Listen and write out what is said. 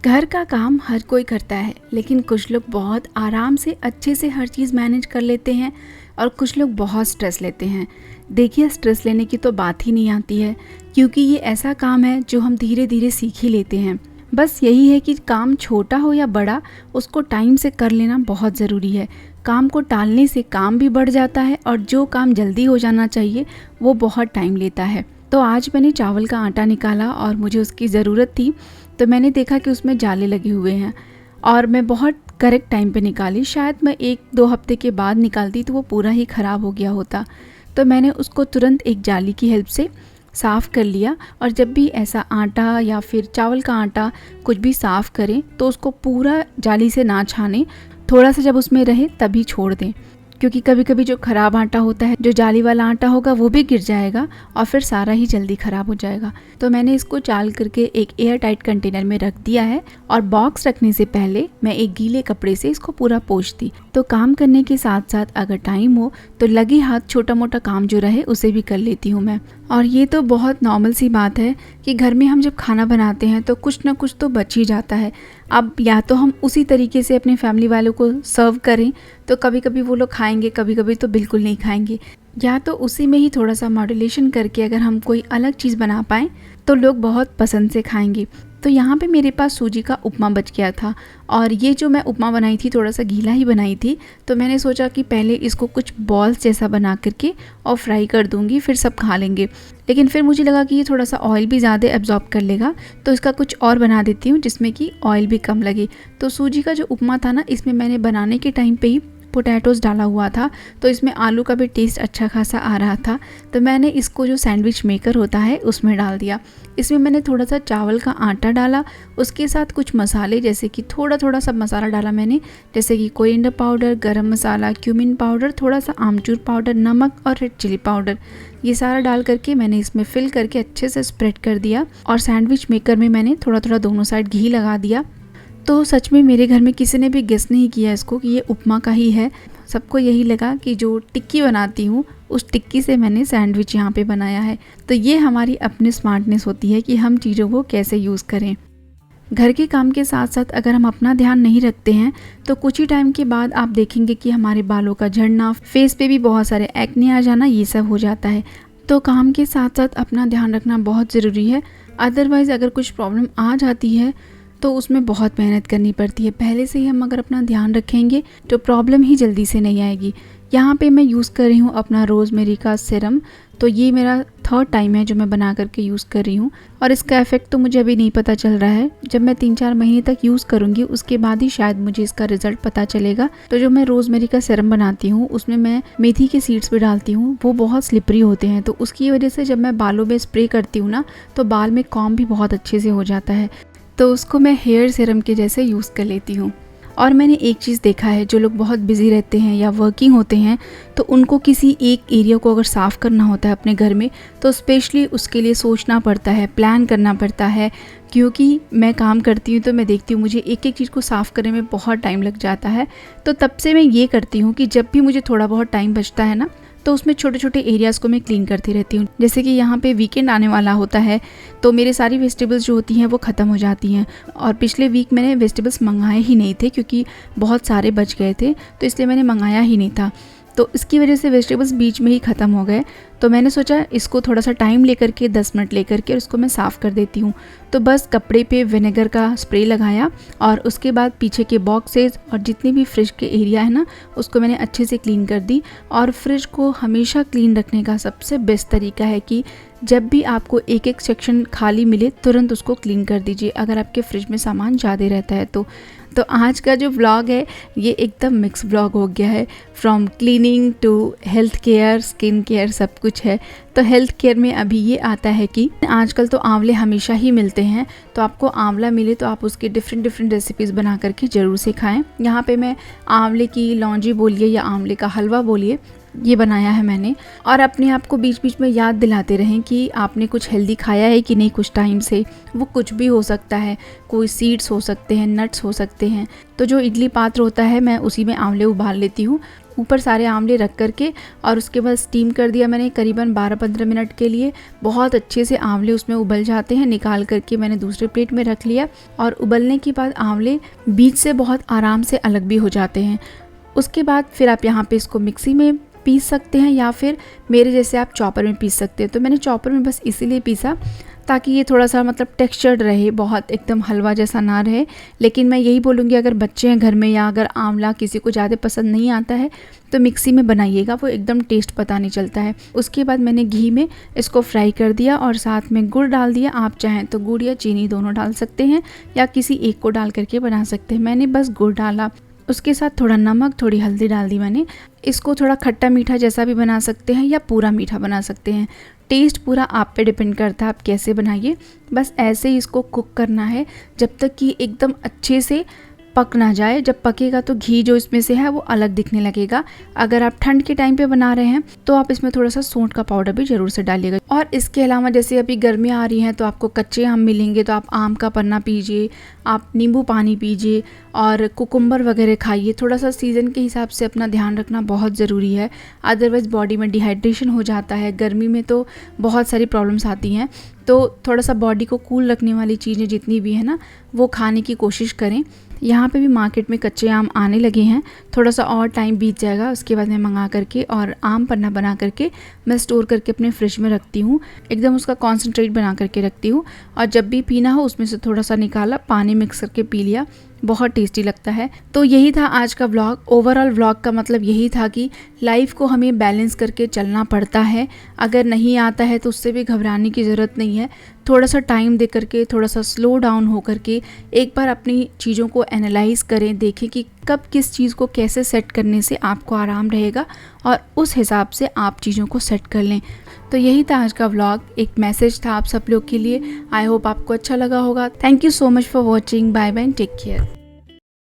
घर का काम हर कोई करता है, लेकिन कुछ लोग बहुत आराम से अच्छे से हर चीज़ मैनेज कर लेते हैं और कुछ लोग बहुत स्ट्रेस लेते हैं। देखिए, स्ट्रेस लेने की तो बात ही नहीं आती है, क्योंकि ये ऐसा काम है जो हम धीरे धीरे सीख ही लेते हैं। बस यही है कि काम छोटा हो या बड़ा, उसको टाइम से कर लेना बहुत ज़रूरी है। काम को टालने से काम भी बढ़ जाता है और जो काम जल्दी हो जाना चाहिए वो बहुत टाइम लेता है। तो आज मैंने चावल का आटा निकाला और मुझे उसकी ज़रूरत थी, तो मैंने देखा कि उसमें जाले लगे हुए हैं और मैं बहुत करेक्ट टाइम पे निकाली। शायद मैं 1-2 हफ्ते के बाद निकालती तो वो पूरा ही ख़राब हो गया होता। तो मैंने उसको तुरंत एक जाली की हेल्प से साफ़ कर लिया। और जब भी ऐसा आटा या फिर चावल का आटा कुछ भी साफ़ करें तो उसको पूरा जाली से ना छानें, थोड़ा सा जब उसमें रहे तभी छोड़ दें, क्योंकि कभी कभी जो ख़राब आटा होता है, जो जाली वाला आटा होगा, वो भी गिर जाएगा और फिर सारा ही जल्दी ख़राब हो जाएगा। तो मैंने इसको चाल करके एक एयर टाइट कंटेनर में रख दिया है और बॉक्स रखने से पहले मैं एक गीले कपड़े से इसको पूरा पोंछ दी। तो काम करने के साथ साथ अगर टाइम हो तो लगे हाथ छोटा मोटा काम जो रहे उसे भी कर लेती हूँ मैं। और ये तो बहुत नॉर्मल सी बात है कि घर में हम जब खाना बनाते हैं तो कुछ ना कुछ तो बच ही जाता है। अब या तो हम उसी तरीके से अपने फैमिली वालों को सर्व करें तो कभी कभी वो लोग खाएंगे, कभी कभी तो बिल्कुल नहीं खाएंगे, या तो उसी में ही थोड़ा सा मॉड्यूलेशन करके अगर हम कोई अलग चीज़ बना पाएँ तो लोग बहुत पसंद से खाएंगे। तो यहाँ पे मेरे पास सूजी का उपमा बच गया था और ये जो मैं उपमा बनाई थी थोड़ा सा गीला ही बनाई थी। तो मैंने सोचा कि पहले इसको कुछ बॉल्स जैसा बना करके और फ्राई कर दूँगी, फिर सब खा लेंगे। लेकिन फिर मुझे लगा कि ये थोड़ा सा ऑयल भी ज़्यादा एब्जॉर्ब कर लेगा, तो इसका कुछ और बना देती हूँ जिसमें कि ऑयल भी कम लगे। तो सूजी का जो उपमा था ना, इसमें मैंने बनाने के टाइम पे ही पोटैटोज़ डाला हुआ था, तो इसमें आलू का भी टेस्ट अच्छा खासा आ रहा था। तो मैंने इसको जो सैंडविच मेकर होता है उसमें डाल दिया। इसमें मैंने थोड़ा सा चावल का आटा डाला, उसके साथ कुछ मसाले जैसे कि थोड़ा सब मसाला डाला मैंने, जैसे कि कोरिएंडर पाउडर, गरम मसाला, क्यूमिन पाउडर, थोड़ा सा आमचूर पाउडर, नमक और रेड चिली पाउडर। ये सारा डाल करके मैंने इसमें फिल करके अच्छे से स्प्रेड कर दिया और सैंडविच मेकर में मैंने थोड़ा दोनों साइड घी लगा दिया। तो सच में मेरे घर में किसी ने भी गेस नहीं किया इसको कि ये उपमा का ही है। सबको यही लगा कि जो टिक्की बनाती हूँ उस टिक्की से मैंने सैंडविच यहाँ पे बनाया है। तो ये हमारी अपनी स्मार्टनेस होती है कि हम चीज़ों को कैसे यूज़ करें। घर के काम के साथ साथ अगर हम अपना ध्यान नहीं रखते हैं तो कुछ ही टाइम के बाद आप देखेंगे कि हमारे बालों का झड़ना, फेस पे भी बहुत सारे एक्ने आ जाना, ये सब हो जाता है। तो काम के साथ साथ अपना ध्यान रखना बहुत ज़रूरी है। अदरवाइज़ अगर कुछ प्रॉब्लम आ जाती है तो उसमें बहुत मेहनत करनी पड़ती है। पहले से ही हम अगर अपना ध्यान रखेंगे तो प्रॉब्लम ही जल्दी से नहीं आएगी। यहाँ पे मैं यूज़ कर रही हूँ अपना रोज़मेरी का सीरम। तो ये मेरा 3rd टाइम है जो मैं बना करके यूज़ कर रही हूँ और इसका इफ़ेक्ट तो मुझे अभी नहीं पता चल रहा है। जब मैं 3-4 महीने तक यूज़ करूँगी उसके बाद ही शायद मुझे इसका रिज़ल्ट पता चलेगा। तो जो मैं रोज़मेरी का सीरम बनाती हूँ उसमें मैं मेथी के सीड्स भी डालती हूँ। वो बहुत स्लिपरी होते हैं, तो उसकी वजह से जब मैं बालों में स्प्रे करती हूँ ना तो बाल में कॉम्ब भी बहुत अच्छे से हो जाता है। तो उसको मैं हेयर सीरम के जैसे यूज़ कर लेती हूँ। और मैंने एक चीज़ देखा है, जो लोग बहुत बिज़ी रहते हैं या वर्किंग होते हैं तो उनको किसी एक एरिया को अगर साफ़ करना होता है अपने घर में तो स्पेशली उसके लिए सोचना पड़ता है, प्लान करना पड़ता है। क्योंकि मैं काम करती हूँ तो मैं देखती हूँ मुझे एक एक चीज़ को साफ़ करने में बहुत टाइम लग जाता है। तो तब से मैं ये करती हूँ कि जब भी मुझे थोड़ा बहुत टाइम बचता है ना तो उसमें छोटे छोटे एरियाज़ को मैं क्लीन करती रहती हूँ। जैसे कि यहाँ पे वीकेंड आने वाला होता है तो मेरे सारी वेजिटेबल्स जो होती हैं वो ख़त्म हो जाती हैं। और पिछले वीक मैंने वेजिटेबल्स मंगाए ही नहीं थे क्योंकि बहुत सारे बच गए थे, तो इसलिए मैंने मंगाया ही नहीं था। तो इसकी वजह से वेजिटेबल्स बीच में ही ख़त्म हो गए। तो मैंने सोचा इसको थोड़ा सा टाइम लेकर के 10 मिनट लेकर के उसको मैं साफ़ कर देती हूँ। तो बस कपड़े पे विनेगर का स्प्रे लगाया और उसके बाद पीछे के बॉक्सेस और जितने भी फ्रिज के एरिया है ना उसको मैंने अच्छे से क्लीन कर दी। और फ्रिज को हमेशा क्लीन रखने का सबसे बेस्ट तरीका है कि जब भी आपको एक एक सेक्शन खाली मिले तुरंत उसको क्लीन कर दीजिए, अगर आपके फ्रिज में सामान ज़्यादा रहता है तो आज का जो व्लॉग है ये एकदम मिक्स व्लॉग हो गया है। From cleaning to health care, skin care, सब कुछ है। तो हेल्थ केयर में अभी ये आता है कि आजकल तो आंवले हमेशा ही मिलते हैं, तो आपको आंवला मिले तो आप उसकी डिफरेंट रेसिपीज़ बना करके ज़रूर से खाएं। यहाँ पे मैं आंवले की लौंजी बोलिए या आंवले का हलवा बोलिए, ये बनाया है मैंने। और अपने आप को बीच बीच में याद दिलाते रहें कि आपने कुछ हेल्दी खाया है कि नहीं कुछ टाइम से। वो कुछ भी हो सकता है, कोई सीड्स हो सकते हैं, नट्स हो सकते हैं। तो जो इडली पात्र होता है मैं उसी में आंवले उबाल लेती हूँ, ऊपर सारे आंवले रख करके, और उसके बाद स्टीम कर दिया मैंने करीबन 12-15 मिनट के लिए। बहुत अच्छे से आंवले उसमें उबल जाते हैं। निकाल करके मैंने दूसरे प्लेट में रख लिया, और उबलने के बाद आंवले बीच से बहुत आराम से अलग भी हो जाते हैं। उसके बाद फिर आप यहाँ पे इसको मिक्सी में पीस सकते हैं, या फिर मेरे जैसे आप चॉपर में पीस सकते हैं। तो मैंने चॉपर में बस इसीलिए पीसा ताकि ये थोड़ा सा मतलब टेक्सचर्ड रहे, बहुत एकदम हलवा जैसा ना रहे। लेकिन मैं यही बोलूँगी, अगर बच्चे हैं घर में या अगर आंवला किसी को ज़्यादा पसंद नहीं आता है तो मिक्सी में बनाइएगा, वो एकदम टेस्ट पता नहीं चलता है। उसके बाद मैंने घी में इसको फ्राई कर दिया और साथ में गुड़ डाल दिया। आप चाहें तो गुड़ या चीनी दोनों डाल सकते हैं, या किसी एक को डाल करके बना सकते हैं। मैंने बस गुड़ डाला, उसके साथ थोड़ा नमक, थोड़ी हल्दी डाल दी मैंने। इसको थोड़ा खट्टा मीठा जैसा भी बना सकते हैं या पूरा मीठा बना सकते हैं। टेस्ट पूरा आप पे डिपेंड करता है, आप कैसे बनाइए। बस ऐसे ही इसको कुक करना है जब तक कि एकदम अच्छे से पक ना जाए। जब पकेगा तो घी जो इसमें से है वो अलग दिखने लगेगा। अगर आप ठंड के टाइम पे बना रहे हैं तो आप इसमें थोड़ा सा सौंठ का पाउडर भी ज़रूर से डालिएगा। और इसके अलावा जैसे अभी गर्मियाँ आ रही हैं तो आपको कच्चे आम मिलेंगे, तो आप आम का पन्ना पीजिए, आप नींबू पानी पीजिए और कुकुम्बर वगैरह खाइए। थोड़ा सा सीज़न के हिसाब से अपना ध्यान रखना बहुत ज़रूरी है, अदरवाइज़ बॉडी में डिहाइड्रेशन हो जाता है। गर्मी में तो बहुत सारी प्रॉब्लम्स आती हैं, तो थोड़ा सा बॉडी को कूल रखने वाली चीज़ें जितनी भी है ना वो खाने की कोशिश करें। यहाँ पे भी मार्केट में कच्चे आम आने लगे हैं, थोड़ा सा और टाइम बीत जाएगा, उसके बाद मैं मंगा करके और आम पन्ना बना करके मैं स्टोर करके अपने फ्रिज में रखती हूँ। एकदम उसका कॉन्सेंट्रेट बना करके रखती हूँ, और जब भी पीना हो उसमें से थोड़ा सा निकाला, पानी मिक्स करके पी लिया। बहुत टेस्टी लगता है। तो यही था आज का व्लॉग। ओवरऑल व्लॉग का मतलब यही था कि लाइफ को हमें बैलेंस करके चलना पड़ता है। अगर नहीं आता है तो उससे भी घबराने की ज़रूरत नहीं है। थोड़ा सा टाइम दे करके, थोड़ा सा स्लो डाउन हो करके एक बार अपनी चीज़ों को एनालाइज करें, देखें कि कब किस चीज़ को कैसे सेट करने से आपको आराम रहेगा, और उस हिसाब से आप चीज़ों को सेट कर लें। तो यही था आज का व्लॉग, एक मैसेज था आप सब लोग के लिए। आई होप आपको अच्छा लगा होगा। Thank you so much for watching. Bye bye, take care.